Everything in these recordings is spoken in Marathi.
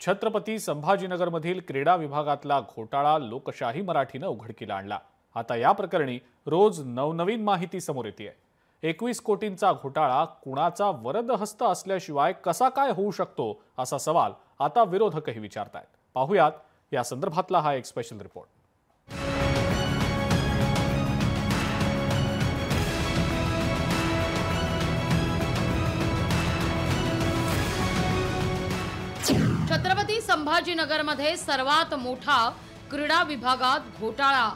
छत्रपती संभाजीनगरमधील क्रीडा विभागातला घोटाळा लोकशाही मराठीनं उघडकीला आणला। आता या प्रकरणी रोज नवनवीन माहिती समोर येते। 21 कोटींचा घोटाळा कुणाचा वरदहस्त असल्याशिवाय कसा काय होऊ शकतो असा सवाल आता विरोधकही विचारतायत। पाहुयात या संदर्भातला हा एक स्पेशल रिपोर्ट। छत्रपती संभाजीनगरमध्ये सर्वात मोठा क्रीडा विभागात घोटाळा।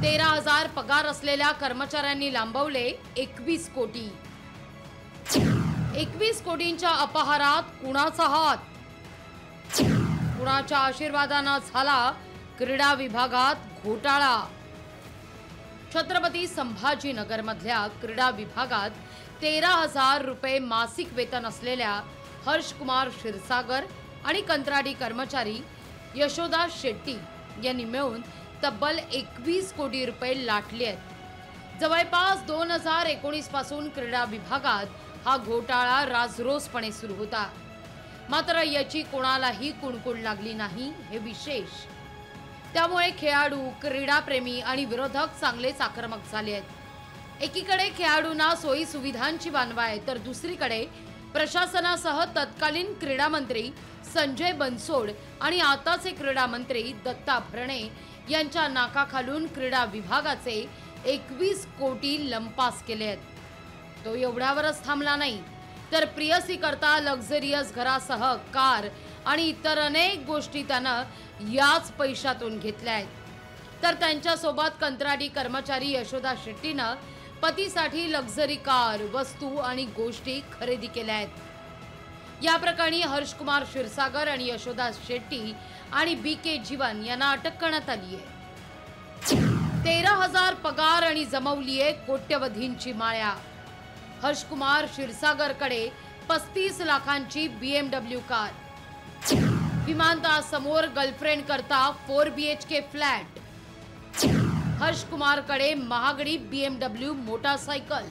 13,000 पगार असलेल्या कर्मचाऱ्यांनी लांबवले 21 कोटी। 21 कोटींच्या अपहारात कुणाचा हात? कुणाच्या आशीर्वादाने झाला क्रीडा विभागात घोटाळा? छत्रपती संभाजीनगरमधल्या क्रीडा विभागात 13,000 रुपये मासिक वेतन असलेल्या हर्षकुमार क्षीरसागर आणि कंत्राटी कर्मचारी यशोदा शेट्टी यांनी मिळून तब्बल 21 कोटी रुपये लाटले आहेत। जवळपास 2019 पासून क्रीडा विभागात हा घोटाळा राजरोसपणे सुरू होता, मात्र याची कोणालाही कुणकुण लागली नाही हे विशेष। त्यामुळे खेळाडू, क्रीडाप्रेमी आणि विरोधक चांगलेच आक्रमक झाले आहेत। एकीकडे खेळाडूंना सोयी सुविधांची वानवा आहे, तर दुसरीकडे प्रशासनासह तत्कालीन क्रीडा मंत्री संजय बनसोड आणि आताचे क्रीडा मंत्री दत्ता भरणे यांच्या नाकाखालून क्रीडा विभागाचे 21 कोटी लंपास केले आहेत। तो एवढ्यावरच थांबला नाही, तर प्रियसी करता लक्झरियस घरासह कार आणि इतर अनेक गोष्टी त्यानं याच पैशातून घेतल्या आहेत। तर त्यांच्यासोबत कंत्राटी कर्मचारी यशोदा शेट्टीनं पतीसाठी लक्झरी कार, वस्तू आणि गोष्टी खरेदी केल्या आहेत। या प्रकरणी हर्षकुमार क्षीरसागर आणि यशोदा शेट्टी आणि BK जीवन यांना अटक करण्यात आली आहे। 13,000 पगार आणि जमवली आहे कोट्यवधींची माळ्या। हर्षकुमार क्षीरसागरकडे 35 लाखांची BMW कार, विमानतळासमोर गर्लफ्रेंड करता 4 BHK फ्लॅट। हर्षकुमारकडे महागडी BMW मोटारसायकल।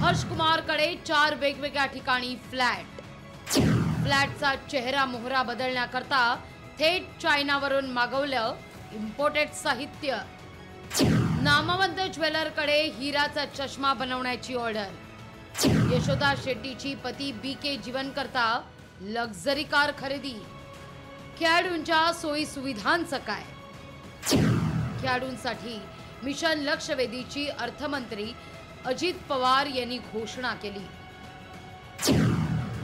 हर्षकुमारकडे 4 वेगवेगळ्या ठिकाणी फ्लॅट। फ्लॅटचा चेहरा मोहरा बदलण्याकरता थेट चायनावरून मागवलं इम्पोर्टेड साहित्य। नामवंत ज्वेलरकडे हिराचा चष्मा बनवण्याची ऑर्डर। यशोदा शेट्टीची पती BK जीवन करता लक्झरी कार खरेदी। खेळाडूंच्या सोयी सुविधांचं काय? खेळाडूंसाठी मिशन लक्षवेधीची अर्थमंत्री अजित पवार यांनी घोषणा केली।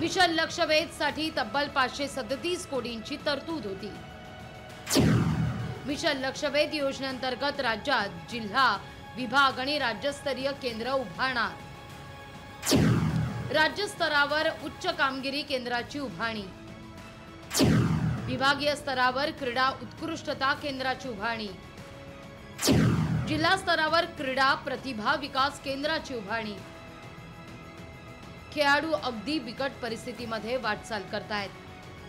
मिशन लक्षवेधसाठी तब्बल 537 कोटींची तरतूद होती। मिशन लक्षवेध योजनेअंतर्गत राज्यात जिल्हा, विभाग आणि राज्यस्तरीय केंद्र उभारणार। राज्यस्तरावर उच्च कामगिरी केंद्राची उभारणी। विभागीय स्तरावर क्रीडा उत्कृष्टता केंद्राची उभारणी। जिल्हा स्तरावर क्रीडा प्रतिभा विकास केंद्राची उभारणी। खेळाडू अगदी बिकट परिस्थितीमध्ये वाटचाल करतायत,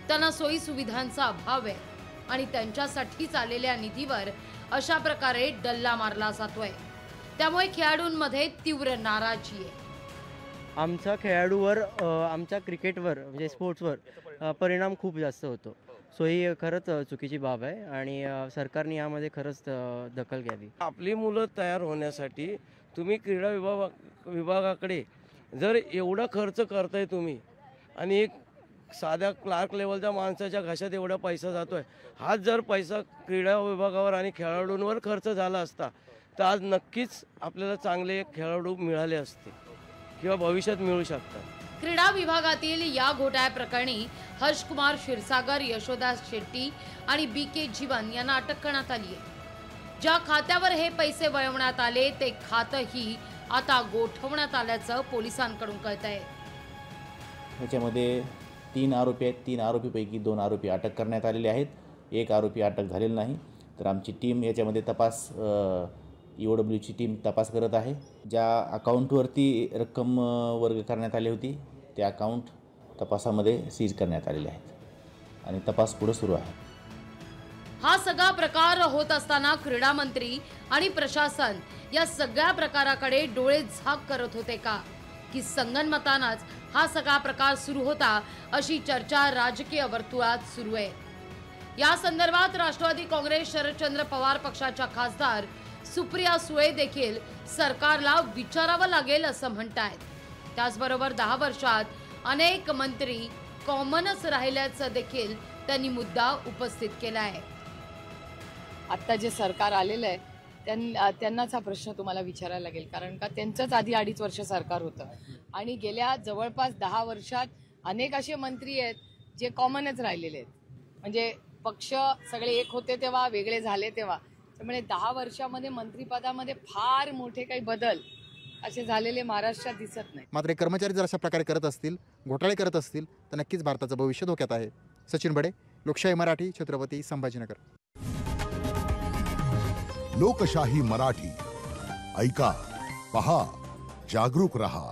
त्यांना सोयी सुविधांचा अभाव आहे आणि त्यांच्यासाठी चाललेल्या निधीवर अशा प्रकारे डल्ला मारला जातोय। त्यामुळे खेळाडूंमध्ये तीव्र नाराजी आहे। आमच्या खेळाडूवर, आमच्या क्रिकेटवर म्हणजे स्पोर्ट्सवर परिणाम खूप जास्त होतो। सो ही खरंच चुकीची बाब आहे आणि सरकारने यामध्ये खरंच दखल घ्यावी। आपली मुलं तयार होण्यासाठी तुम्ही क्रीडा विभागाकडे जर एवढा खर्च करताय तुम्ही आणि एक साध्या क्लार्क लेवलच्या माणसाच्या घशात एवढा पैसा जातोय, हाच जर पैसा क्रीडा विभागावर आणि खेळाडूंवर खर्च झाला असता तर आज नक्कीच आपल्याला चांगले खेळाडू मिळाले असते किंवा भविष्यात मिळू शकतात। क्रीडा विभागातील या घोटाळ्या प्रकरणी हर्षकुमार क्षीरसागर, यशोदा शेट्टी आणि BK जीवन यांना अटक करण्यात आली आहे। ज्या खात्यावर हे पैसे वळवण्यात आले ते खातंही आता गोठवण्यात आल्याचं पोलिसांकडून कळतंय। याच्यामध्ये 3 आरोपी आहेत। 3 आरोपीपैकी 2 आरोपी अटक करण्यात आलेले आहेत, 1 आरोपी अटक झालेला नाही। तर आमची टीम याच्यामध्ये तपास EOWची टीम तपास करत आहे। ज्या अकाउंटवरती रक्कम वर्ग करण्यात आली होती त्या अकाउंट तपासामध्ये सीज करण्यात आलेले आहेत आणि तपास पुढे सुरू आहे। हा सगळा प्रकार होत असताना क्रीडा मंत्री आणि प्रशासन या सगळ्या प्रकाराकडे डोळे झाक करत होते का, की संगनमतानच हा सगळा प्रकार सुरू होता, अशी चर्चा राजकीय वर्तुळात सुरू आहे। या संदर्भात राष्ट्रवादी काँग्रेस शरदचंद्र पवार पक्षाच्या खासदार सुप्रिया सुळे देखील सरकारला विचारावं लागेल असं म्हणतायत। त्याचबरोबर 10 वर्षात अनेक मंत्री कॉमनच राहिल्याचं देखील त्यांनी मुद्दा उपस्थित केला आहे। आता जे सरकार आलेलं आहे त्यांनाच हा प्रश्न तुम्हाला विचारायला लागेल, कारण का त्यांचंच आधी 2.5 वर्ष सरकार होतं आणि गेल्या जवळपास 10 वर्षात अनेक असे मंत्री आहेत जे कॉमनच राहिलेले आहेत। म्हणजे पक्ष सगळे एक होते तेव्हा, वेगळे झाले तेव्हा, त्यामुळे 10 वर्षामध्ये मंत्रिपदामध्ये फार मोठे काही बदल असे झालेले महाराष्ट्रात दिसत नाही। मात्र कर्मचारी जर अशा प्रकारे करत असतील, घोटाळे करत असतील, तर नक्कीच भारताचं भविष्य धोक्यात आहे। सचिन बडे, लोकशाही मराठी, छत्रपती संभाजीनगर। लोकशाही मराठी, ऐका, पहा, जागरूक रहा।